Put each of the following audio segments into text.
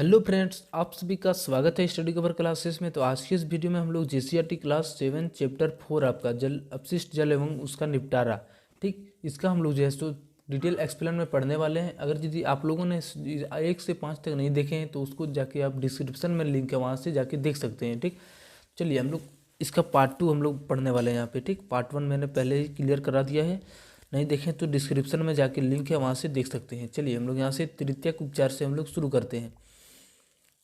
Hello friends, आप सभी का स्वागत है स्टडी कवर क्लासेस में। तो आज की इस वीडियो में हम लोग जेसीईआरटी क्लास 7 चैप्टर 4 आपका जल अपशिष्ट जल एवं उसका निपटारा, ठीक, इसका हम लोग जो है सो डिटेल एक्सप्लेन में पढ़ने वाले हैं। अगर यदि आप लोगों ने 1 से 5 तक नहीं देखे हैं तो उसको जाके आप डिस्क्रिप्शन में लिंक है, वहाँ से जाके देख सकते हैं। ठीक, चलिए हम लोग इसका पार्ट 2 हम लोग पढ़ने वाले हैं यहाँ पे। ठीक, पार्ट 1 मैंने पहले ही क्लियर करा दिया है, नहीं देखें तो डिस्क्रिप्शन में जाके लिंक है, वहाँ से देख सकते हैं। चलिए हम लोग यहाँ से तृतीयक उपचार से हम लोग शुरू करते हैं।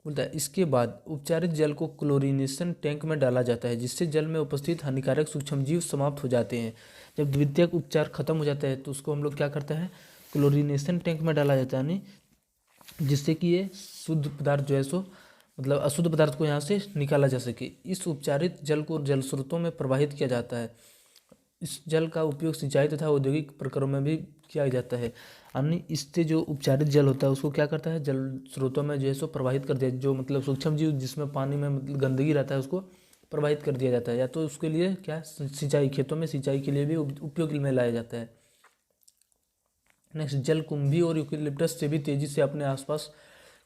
बोलता है इसके बाद उपचारित जल को क्लोरीनेशन टैंक में डाला जाता है, जिससे जल में उपस्थित हानिकारक सूक्ष्मजीव समाप्त हो जाते हैं। जब द्वितीयक उपचार खत्म हो जाता है तो उसको हम लोग क्या करते हैं, क्लोरीनेशन टैंक में डाला जाता है, यानी जिससे कि ये शुद्ध पदार्थ जो है सो मतलब अशुद्ध पदार्थ को यहाँ से निकाला जा सके। इस उपचारित जल को जल स्रोतों में प्रवाहित किया जाता है। इस जल का उपयोग सिंचाई तथा औद्योगिक प्रकारों में भी किया जाता है। यानी इससे जो उपचारित जल होता है उसको क्या करता है, जल स्रोतों में जो है सो प्रवाहित कर दिया, जो मतलब सूक्ष्म जीव जिसमें पानी में मतलब गंदगी रहता है उसको प्रवाहित कर दिया जाता है, या तो उसके लिए क्या सिंचाई, खेतों में सिंचाई के लिए भी उपयोग में लाया जाता है। नेक्स्ट, जल कुंभी और यूकेलिप्टस से भी तेजी से अपने आसपास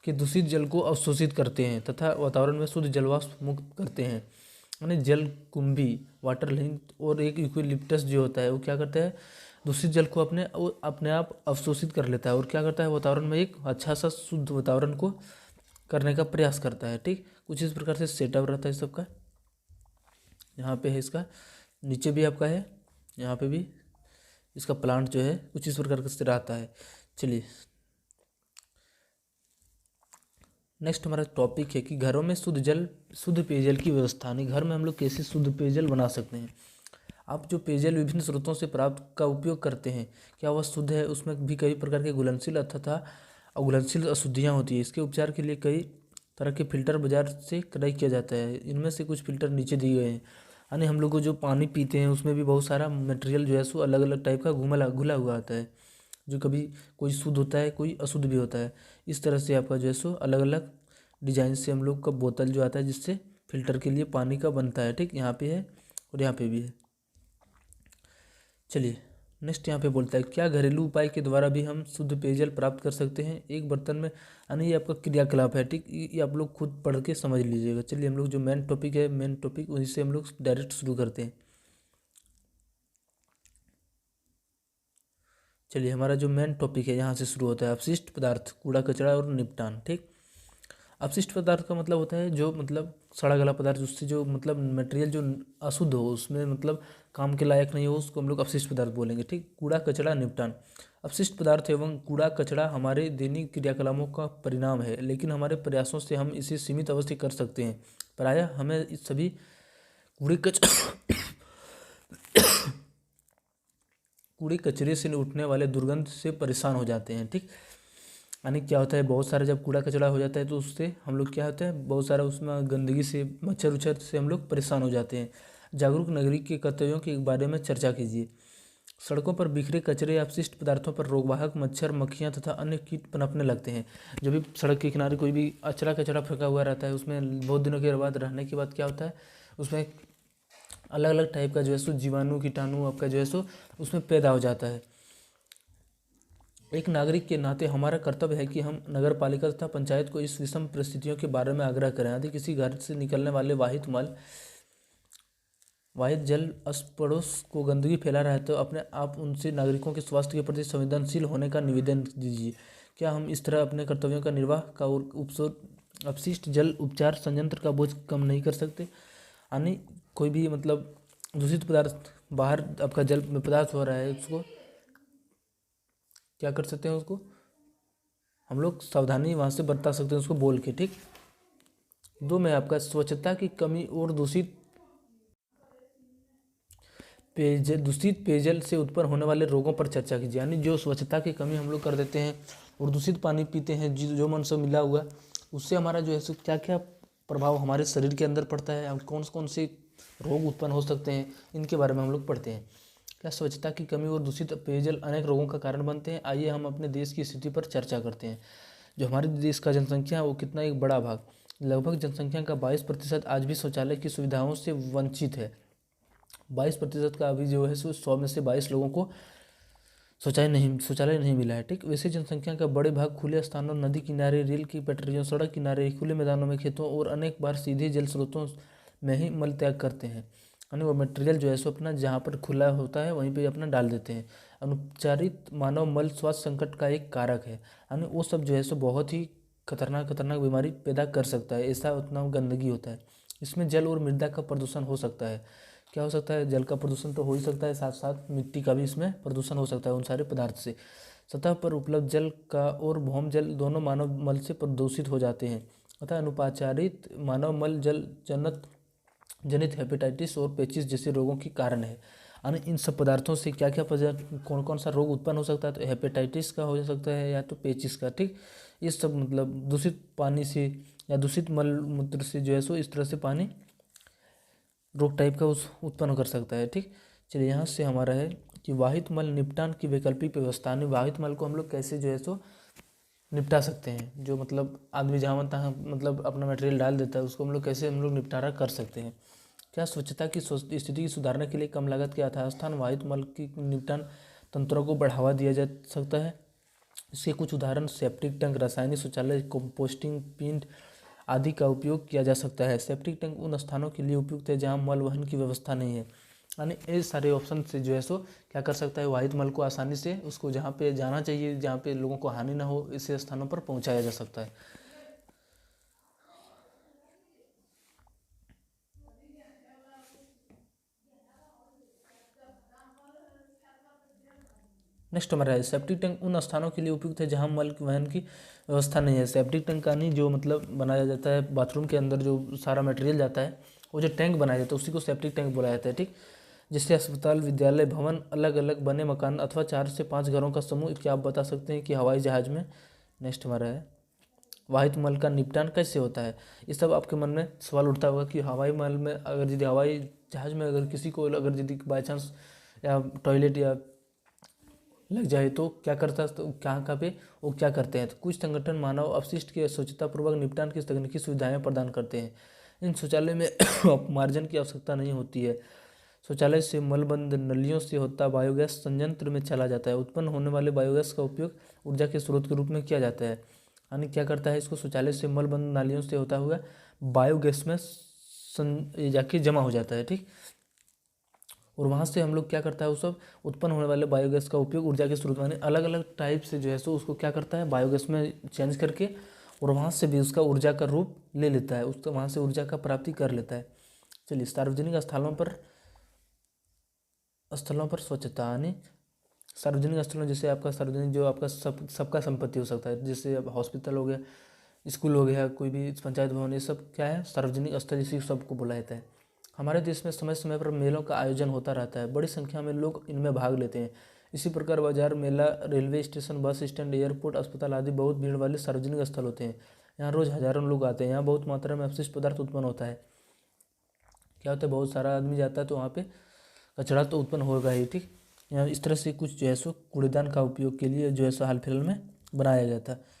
के दूषित जल को अवशोषित करते हैं तथा वातावरण में शुद्ध जलवाष्प मुक्त करते हैं। यानी जल कुंभी, वाटर लिंक और एक यूकेलिप्टस जो होता है वो क्या करता है, दूषित जल को अपने आप अवशोषित कर लेता है और क्या करता है, वातावरण में एक अच्छा सा शुद्ध वातावरण को करने का प्रयास करता है। ठीक, कुछ इस प्रकार से सेटअप रहता है सबका। यहाँ पे है इसका, नीचे भी आपका है, यहाँ पे भी इसका प्लांट जो है कुछ इस प्रकार से रहता है। चलिए नेक्स्ट हमारा टॉपिक है कि घरों में शुद्ध पेयजल की व्यवस्था, यानी घर में हम लोग कैसे शुद्ध पेयजल बना सकते हैं। आप जो पेयजल विभिन्न स्रोतों से प्राप्त का उपयोग करते हैं, क्या वह शुद्ध है? उसमें भी कई प्रकार के घुलनशील तथा अघुलनशील अशुद्धियाँ होती है। इसके उपचार के लिए कई तरह के फिल्टर बाजार से क्रय किया जाता है। इनमें से कुछ फिल्टर नीचे दिए गए हैं। यानी हम लोग को जो पानी पीते हैं उसमें भी बहुत सारा मटेरियल जो है सो अलग अलग टाइप का घुला हुआ आता है, जो कभी कोई शुद्ध होता है, कोई अशुद्ध भी होता है। इस तरह से आपका जो है सो अलग अलग डिजाइन से हम लोग का बोतल जो आता है जिससे फिल्टर के लिए पानी का बनता है। ठीक, यहाँ पे है और यहाँ पे भी है। चलिए नेक्स्ट यहाँ पे बोलता है क्या घरेलू उपाय के द्वारा भी हम शुद्ध पेयजल प्राप्त कर सकते हैं एक बर्तन में। यानी ये आपका क्रियाकलाप है। ठीक, ये आप लोग खुद पढ़ के समझ लीजिएगा। चलिए हम लोग जो मेन टॉपिक है, मेन टॉपिक वहीं से हम लोग डायरेक्ट शुरू करते हैं। चलिए हमारा जो मेन टॉपिक है यहाँ से शुरू होता है, अपशिष्ट पदार्थ, कूड़ा कचरा और निपटान। ठीक, अपशिष्ट पदार्थ का मतलब होता है जो मतलब सड़ा गला पदार्थ, उससे जो मतलब मटेरियल जो अशुद्ध हो, उसमें मतलब काम के लायक नहीं हो, उसको हम लोग अपशिष्ट पदार्थ बोलेंगे। ठीक, कूड़ा कचरा निपटान। अपशिष्ट पदार्थ एवं कूड़ा कचरा हमारे दैनिक क्रियाकलापों का परिणाम है, लेकिन हमारे प्रयासों से हम इसे सीमित अवश्य कर सकते हैं। प्रायः हमें इस सभी कूड़े कचरे से उठने वाले दुर्गंध से परेशान हो जाते हैं। ठीक, यानी क्या होता है, बहुत सारा जब कूड़ा कचरा हो जाता है तो उससे हम लोग क्या होता है, बहुत सारा उसमें गंदगी से, मच्छर उच्छर से हम लोग परेशान हो जाते हैं। जागरूक नागरिक के कर्तव्यों के बारे में चर्चा कीजिए। सड़कों पर बिखरे कचरे या अपशिष्ट पदार्थों पर रोगवाहक मच्छर, मक्खियाँ तथा अन्य कीट पनपने लगते हैं। जब भी सड़क के किनारे कोई भी अचरा कचरा फेंका हुआ रहता है, उसमें बहुत दिनों के बाद रहने के बाद क्या होता है, उसमें अलग अलग टाइप का जो है सो जीवाणु कीटाणु आपका जो है सो उसमें पैदा हो जाता है। एक नागरिक के नाते हमारा कर्तव्य है कि हम नगर पालिका तथा पंचायत को इस विषम परिस्थितियों के बारे में आग्रह करें। यदि किसी घर से निकलने वाले वाहित जल अस पड़ोस को गंदगी फैला रहा है तो अपने आप उनसे नागरिकों के स्वास्थ्य के प्रति संवेदनशील होने का निवेदन दीजिए। क्या हम इस तरह अपने कर्तव्यों का निर्वाह का और अपशिष्ट जल उपचार संयंत्र का बोझ कम नहीं कर सकते। यानी कोई भी मतलब दूषित पदार्थ बाहर आपका जल में पदार्थ हो रहा है, उसको क्या कर सकते हैं, उसको हम लोग सावधानी वहाँ से बरता सकते हैं, उसको बोल के। ठीक, दो में आपका स्वच्छता की कमी और दूषित पेयजल से उत्पन्न होने वाले रोगों पर चर्चा कीजिए। यानी जो स्वच्छता की कमी हम लोग कर देते हैं और दूषित पानी पीते हैं, जो मन से मिला हुआ, उससे हमारा जो है सो क्या क्या प्रभाव हमारे शरीर के अंदर पड़ता है और कौन कौन से रोग उत्पन्न हो सकते हैं, इनके बारे में हम लोग पढ़ते हैं। क्या स्वच्छता की कमी और दूषित पेयजल अनेक रोगों का कारण बनते हैं? आइए हम अपने देश की स्थिति पर चर्चा करते हैं। जो हमारे देश का जनसंख्या है वो कितना एक बड़ा भाग, लगभग जनसंख्या का 22% आज भी शौचालय की सुविधाओं से वंचित है। 22% का अभी जो है सो 100 में से 22 लोगों को शौचालय नहीं मिला है। ठीक, वैसे जनसंख्या का बड़े भाग खुले स्थानों, नदी किनारे, रेल की पटरियों, सड़क किनारे, खुले मैदानों में, खेतों और अनेक बार सीधे जल स्रोतों में ही मल त्याग करते हैं। यानी वो मटेरियल जो है सो अपना जहाँ पर खुला होता है वहीं पे अपना डाल देते हैं। अनुपचारित मानव मल स्वास्थ्य संकट का एक कारक है। यानी वो सब जो है सो बहुत ही खतरनाक खतरनाक बीमारी पैदा कर सकता है, ऐसा उतना गंदगी होता है। इसमें जल और मृदा का प्रदूषण हो सकता है। क्या हो सकता है? जल का प्रदूषण तो हो ही सकता है, साथ साथ मिट्टी का भी इसमें प्रदूषण हो सकता है उन सारे पदार्थ से। सतह पर उपलब्ध जल का और भौम जल दोनों मानव मल से प्रदूषित हो जाते हैं। अतः अनुपचारित मानव मल जल जनित हेपेटाइटिस और पेचिस जैसे रोगों के कारण है। यानी इन सब पदार्थों से क्या क्या कौन कौन सा रोग उत्पन्न हो सकता है? तो हेपेटाइटिस का हो सकता है या तो पेचिस का। ठीक, ये सब मतलब दूषित पानी से या दूषित मल मूत्र से जो है सो इस तरह से पानी रोग टाइप का उस उत्पन्न कर सकता है। ठीक, चलिए यहाँ से हमारा है कि वाहित मल निपटान की वैकल्पिक व्यवस्था। यानी वाहित मल को हम लोग कैसे जो है सो निपटा सकते हैं, जो मतलब आदमी जहाँ तहाँ मतलब अपना मटेरियल डाल देता है उसको हम लोग कैसे हम लोग निपटारा कर सकते हैं। क्या स्वच्छता की स्थिति की सुधारने के लिए कम लागत के यथास्थान वाहित मल की निपटान तंत्रों को बढ़ावा दिया जा सकता है? इसके कुछ उदाहरण सेप्टिक टैंक, रासायनिक शौचालय, कंपोस्टिंग पिंड आदि का उपयोग किया जा सकता है। सेप्टिक टैंक उन स्थानों के लिए उपयुक्त है जहां मल वहन की व्यवस्था नहीं है। यानी ये सारे ऑप्शन से जो है सो क्या कर सकता है, वाहित मल को आसानी से उसको जहाँ पे जाना चाहिए, जहाँ पे लोगों को हानि ना हो, ऐसे स्थानों पर पहुँचाया जा सकता है। नेक्स्ट हमारा है सेप्टिक टैंक उन स्थानों के लिए उपयुक्त है जहां मल वहन की व्यवस्था नहीं है। सेप्टिक टैंक का नहीं जो मतलब बनाया जाता है बाथरूम के अंदर जो सारा मटेरियल जाता है, वो जो टैंक बनाया जाता है उसी को सेप्टिक टैंक बोला जाता है। ठीक, जैसे अस्पताल, विद्यालय, भवन, अलग अलग बने मकान अथवा 4 से 5 घरों का समूह। क्या आप बता सकते हैं कि हवाई जहाज में। नेक्स्ट हमारा है वाहित मल का निपटान कैसे होता है? ये सब आपके मन में सवाल उठता होगा कि हवाई मल में अगर यदि हवाई जहाज में अगर किसी को अगर यदि बाई चांस या टॉयलेट या लग जाए तो क्या करता है, तो कहाँ पे वो क्या करते हैं? तो कुछ संगठन मानव अपशिष्ट के स्वच्छतापूर्वक निपटान की तकनीकी सुविधाएं प्रदान करते हैं। इन शौचालय में अपमार्जन की आवश्यकता नहीं होती है। शौचालय से मलबंद नलियों से होता बायोगैस संयंत्र में चला जाता है। उत्पन्न होने वाले बायोगैस का उपयोग ऊर्जा के स्रोत के रूप में किया जाता है। यानी क्या करता है, इसको शौचालय से मलबंद नालियों से होता हुआ बायोगैस में जाके जमा हो जाता है। ठीक, और वहाँ से हम लोग क्या करता है, वो सब उत्पन्न होने वाले बायोगैस का उपयोग ऊर्जा के स्रोत यानी अलग अलग टाइप से जो है सो उसको क्या करता है, बायोगैस में चेंज करके और वहाँ से भी उसका ऊर्जा का रूप ले लेता है, उसका वहाँ से ऊर्जा का प्राप्ति कर लेता है। चलिए, सार्वजनिक स्थलों पर स्वच्छता। यानी सार्वजनिक स्थलों जैसे आपका सार्वजनिक जो आपका सबका संपत्ति हो सकता है, जैसे अब हॉस्पिटल हो गया, स्कूल हो गया, कोई भी पंचायत भवन, ये सब क्या है, सार्वजनिक स्थल इसी सबको बोला जाता है। हमारे देश में समय समय पर मेलों का आयोजन होता रहता है, बड़ी संख्या में लोग इनमें भाग लेते हैं। इसी प्रकार बाजार, मेला, railway station, bus stand, airport, अस्पताल आदि बहुत भीड़ वाले सार्वजनिक स्थल होते हैं। यहाँ रोज हजारों लोग आते हैं। यहाँ बहुत मात्रा में अपशिष्ट पदार्थ उत्पन्न होता है। क्या होता है, बहुत सारा आदमी जाता है तो वहाँ पे कचरा तो उत्पन्न होगा ही। ठीक, यहाँ इस तरह से कुछ जो है सो कूड़ेदान का उपयोग के लिए जो है सो हाल फिलहाल में बनाया जाता है।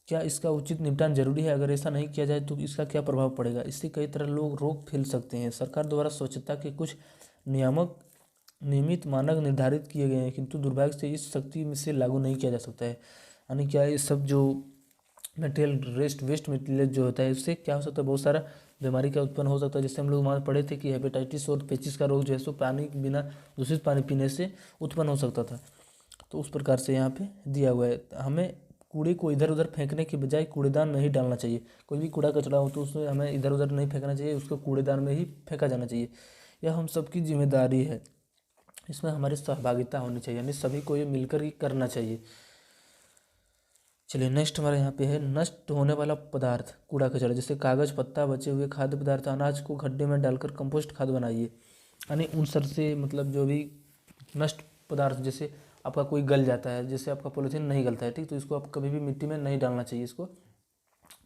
क्या इसका उचित निपटान जरूरी है? अगर ऐसा नहीं किया जाए तो इसका क्या प्रभाव पड़ेगा? इससे कई तरह लोग रोग फैल सकते हैं। सरकार द्वारा स्वच्छता के कुछ नियामक नियमित मानक निर्धारित किए गए हैं, किंतु दुर्भाग्य से इस शक्ति में से लागू नहीं किया जा सकता है। यानी क्या ये सब जो मटेरियल वेस्ट मटेरियल जो होता है उससे क्या हो सकता है, बहुत सारा बीमारी का उत्पन्न हो सकता है। जैसे हम लोग वहाँ पढ़े थे कि हेपेटाइटिस और पेचिस का रोग जो है सो पानी बिना दूषित पानी पीने से उत्पन्न हो सकता था। तो उस प्रकार से यहाँ पे दिया हुआ है। हमें कूड़े को इधर उधर फेंकने के बजाय कूड़ेदान में ही डालना चाहिए। कोई भी कूड़ा कचरा हो तो उसमें हमें इधर उधर नहीं फेंकना चाहिए, उसको कूड़ेदान में ही फेंका जाना चाहिए। यह हम सबकी जिम्मेदारी है, इसमें हमारी सहभागिता होनी चाहिए, यानी सभी को ये मिलकर ही करना चाहिए। चलिए, नेक्स्ट हमारे यहाँ पे है नष्ट होने वाला पदार्थ कूड़ा कचरा, जैसे कागज, पत्ता, बचे हुए खाद्य पदार्थ, अनाज को गड्ढे में डालकर कंपोस्ट खाद बनाइए। यानी उन सर से मतलब जो भी नष्ट पदार्थ, जैसे आपका कोई गल जाता है, जैसे आपका पॉलीथीन नहीं गलता है, ठीक, तो इसको आप कभी भी मिट्टी में नहीं डालना चाहिए, इसको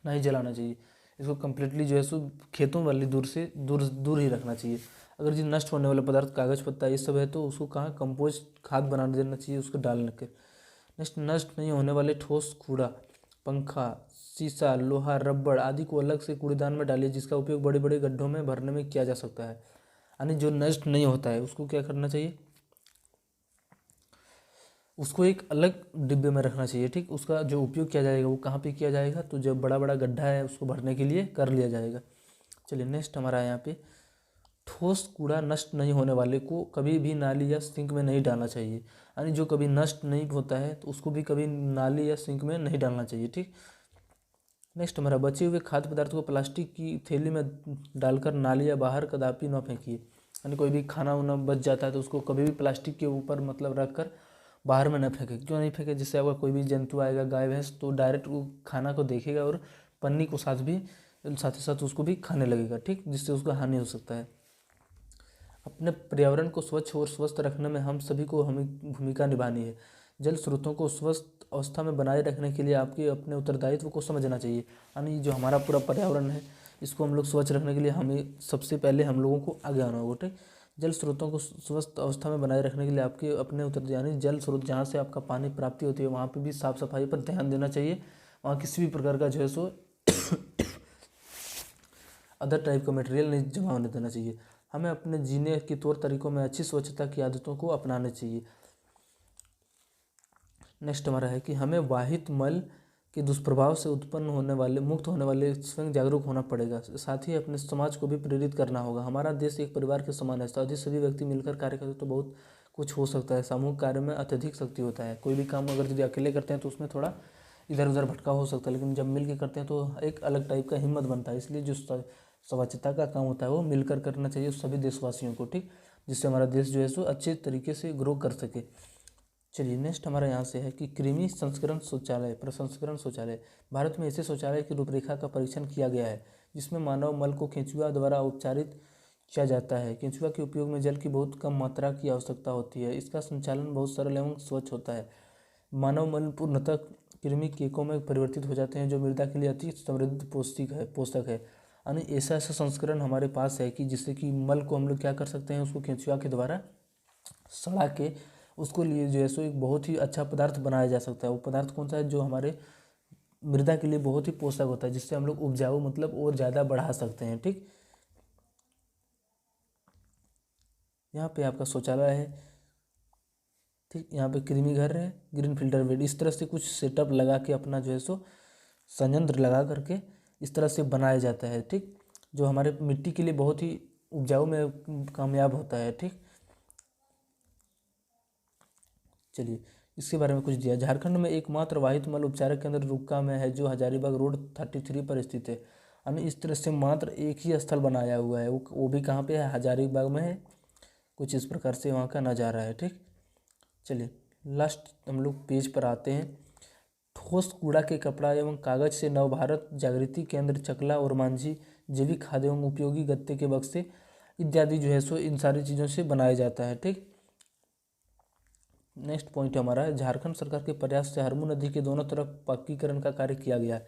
नहीं जलाना चाहिए, इसको कम्प्लीटली जो है सो खेतों वाली दूर से दूर ही रखना चाहिए। अगर जो नष्ट होने वाला पदार्थ कागज, पत्ता ये सब है तो उसको कहाँ कंपोस्ट खाद बना देना चाहिए उसको डालने के। नेक्स्ट, नष्ट नहीं होने वाले ठोस कूड़ा, पंखा, शीशा, लोहा, रबड़ आदि को अलग से कूड़ेदान में डालिए, जिसका उपयोग बड़े बड़े गड्ढों में भरने में किया जा सकता है। यानी जो नष्ट नहीं होता है उसको क्या करना चाहिए, उसको एक अलग डिब्बे में रखना चाहिए। ठीक, उसका जो उपयोग किया जाएगा वो कहाँ पे किया जाएगा, तो जब बड़ा बड़ा गड्ढा है उसको भरने के लिए कर लिया जाएगा। चलिए नेक्स्ट हमारा यहाँ पे, ठोस कूड़ा नष्ट नहीं होने वाले को कभी भी नाली या सिंक में नहीं डालना चाहिए। यानी जो कभी नष्ट नहीं होता है तो उसको भी कभी नाली या सिंक में नहीं डालना चाहिए। ठीक, नेक्स्ट हमारा, बचे हुए खाद्य पदार्थ को प्लास्टिक की थैली में डालकर नाली या बाहर कदापि न फेंकिए। यानी कोई भी खाना वाना बच जाता है तो उसको कभी भी प्लास्टिक के ऊपर मतलब रख कर बाहर में न फेंके। क्यों नहीं फेंके, जिससे अगर कोई भी जंतु आएगा, गाय भैंस, तो डायरेक्ट वो खाना को देखेगा और पन्नी को साथ ही साथ उसको भी खाने लगेगा। ठीक, जिससे उसको हानि हो सकता है। अपने पर्यावरण को स्वच्छ और स्वस्थ रखने में हम सभी को हमें भूमिका निभानी है। जल स्रोतों को स्वस्थ अवस्था में बनाए रखने के लिए आपके अपने उत्तरदायित्व को समझना चाहिए। यानी जो हमारा पूरा पर्यावरण है इसको हम लोग स्वच्छ रखने के लिए हमें सबसे पहले हम लोगों को आगे आना होगा। ठीक, जल स्रोतों को स्वस्थ अवस्था में बनाए रखने के लिए आपके अपने उत्तर, यानी जल स्रोत जहाँ से आपका पानी प्राप्ति होती है वहाँ पर भी साफ सफाई पर ध्यान देना चाहिए। वहाँ किसी भी प्रकार का जो है सो अदर टाइप का मटेरियल नहीं जमा होने देना चाहिए। हमें अपने जीने के तौर तरीकों में अच्छी स्वच्छता की आदतों को अपनाना चाहिए। नेक्स्ट हमारा है कि हमें वाहित मल के दुष्प्रभाव से उत्पन्न होने वाले मुक्त होने वाले स्वयं जागरूक होना पड़ेगा। साथ ही अपने समाज को भी प्रेरित करना होगा। हमारा देश एक परिवार के समान है। यदि सभी व्यक्ति मिलकर कार्य करें तो बहुत कुछ हो सकता है। सामूहिक कार्य में अत्यधिक शक्ति होता है। कोई भी काम अगर यदि अकेले करते हैं तो उसमें थोड़ा इधर उधर भटका हो सकता है, लेकिन जब मिल के करते हैं तो एक अलग टाइप का हिम्मत बनता है। इसलिए जो स्वच्छता का काम होता है वो मिलकर करना चाहिए सभी देशवासियों को। ठीक, जिससे हमारा देश जो है सो अच्छे तरीके से ग्रो कर सके। चलिए नेक्स्ट हमारा यहाँ से है कि कृमि संस्करण शौचालय, प्रसंस्करण शौचालय। भारत में ऐसे शौचालय की रूपरेखा का परीक्षण किया गया है जिसमें मानव मल को केंचुआ द्वारा उपचारित किया जाता है। केंचुआ के उपयोग में जल की बहुत कम मात्रा की आवश्यकता होती है। इसका संचालन बहुत सरल एवं स्वच्छ होता है। मानव मल पूर्णतः कृमि कीटों में परिवर्तित हो जाते हैं जो मृदा के लिए अति समृद्ध पोषक है। यानी ऐसा संस्करण हमारे पास है कि जिससे कि मल को हम लोग क्या कर सकते हैं, उसको केंचुआ के द्वारा सड़ा के उसको लिए जो है सो एक बहुत ही अच्छा पदार्थ बनाया जा सकता है। वो पदार्थ कौन सा है, जो हमारे मृदा के लिए बहुत ही पोषक होता है, जिससे हम लोग उपजाऊ मतलब और ज़्यादा बढ़ा सकते हैं। ठीक, यहाँ पे आपका शौचालय है। ठीक, यहाँ पे कृमि घर है, ग्रीन फिल्टर बेड, इस तरह से कुछ सेटअप लगा के अपना जो है सो संयंत्र लगा करके इस तरह से बनाया जाता है। ठीक, जो हमारे मिट्टी के लिए बहुत ही उपजाऊ में कामयाब होता है। ठीक, चलिए इसके बारे में कुछ दिया। झारखंड में एकमात्र वाहित मल उपचारक केंद्र रुक्का में है जो हजारीबाग रोड 33 पर स्थित है। यानी इस तरह से मात्र एक ही स्थल बनाया हुआ है, वो भी कहाँ पे है, हजारीबाग में है। कुछ इस प्रकार से वहाँ का नज़ारा है। ठीक, चलिए लास्ट हम लोग पेज पर आते हैं। ठोस कूड़ा के कपड़ा एवं कागज से नवभारत जागृति केंद्र चकला और मांझी जैविक खाद्य एवं उपयोगी गत्ते के बक्से इत्यादि जो है सो इन सारी चीज़ों से बनाया जाता है। ठीक, नेक्स्ट पॉइंट हमारा है, झारखंड सरकार के प्रयास से हरमू नदी के दोनों तरफ पक्कीकरण का कार्य किया गया है।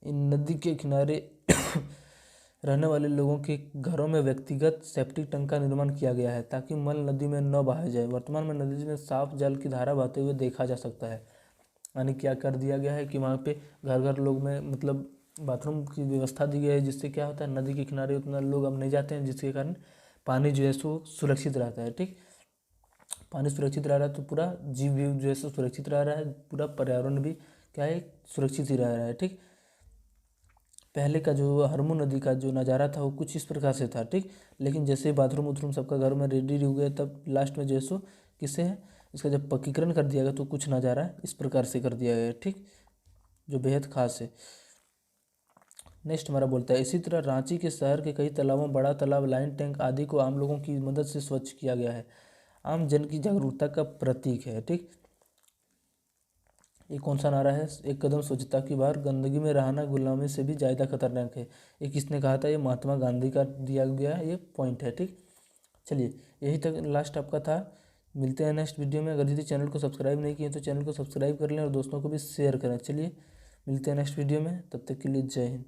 इन नदी के किनारे रहने वाले लोगों के घरों में व्यक्तिगत सेप्टिक टैंक का निर्माण किया गया है ताकि मल नदी में न बहाया जाए। वर्तमान में नदी में साफ जल की धारा बहते हुए देखा जा सकता है। यानी क्या कर दिया गया है कि वहाँ पे घर घर लोग में मतलब बाथरूम की व्यवस्था दी गई है, जिससे क्या होता है नदी के किनारे उतना लोग अब नहीं जाते हैं, जिसके कारण पानी जो है सो सुरक्षित रहता है। ठीक, पानी सुरक्षित रह रहा है तो पूरा जीव भी जो है सो सुरक्षित रह रहा है, पूरा पर्यावरण भी क्या है सुरक्षित ही रह रहा है। ठीक, पहले का जो हरमू नदी का जो नज़ारा था वो कुछ इस प्रकार से था। ठीक, लेकिन जैसे बाथरूम उथरूम सबका घर में रेडी हो गया तब लास्ट में जो है सो किससे है, इसका जब पक्कीकरण कर दिया गया तो कुछ नज़ारा इस प्रकार से कर दिया गया। ठीक, जो बेहद खास है। नेक्स्ट हमारा बोलता है, इसी तरह रांची के शहर के कई तालाबों, बड़ा तालाब, लाइन टैंक आदि को आम लोगों की मदद से स्वच्छ किया गया है। आम जन की जागरूकता का प्रतीक है। ठीक, ये कौन सा नारा है, एक कदम स्वच्छता की बाहर, गंदगी में रहना गुलामी से भी ज़्यादा खतरनाक है। ये किसने कहा था, ये महात्मा गांधी का दिया गया ये पॉइंट है। ठीक, चलिए यही तक लास्ट आपका था। मिलते हैं नेक्स्ट वीडियो में। अगर यदि चैनल को सब्सक्राइब नहीं किए तो चैनल को सब्सक्राइब कर लें और दोस्तों को भी शेयर करें। चलिए मिलते हैं नेक्स्ट वीडियो में, तब तक के लिए जय हिंद।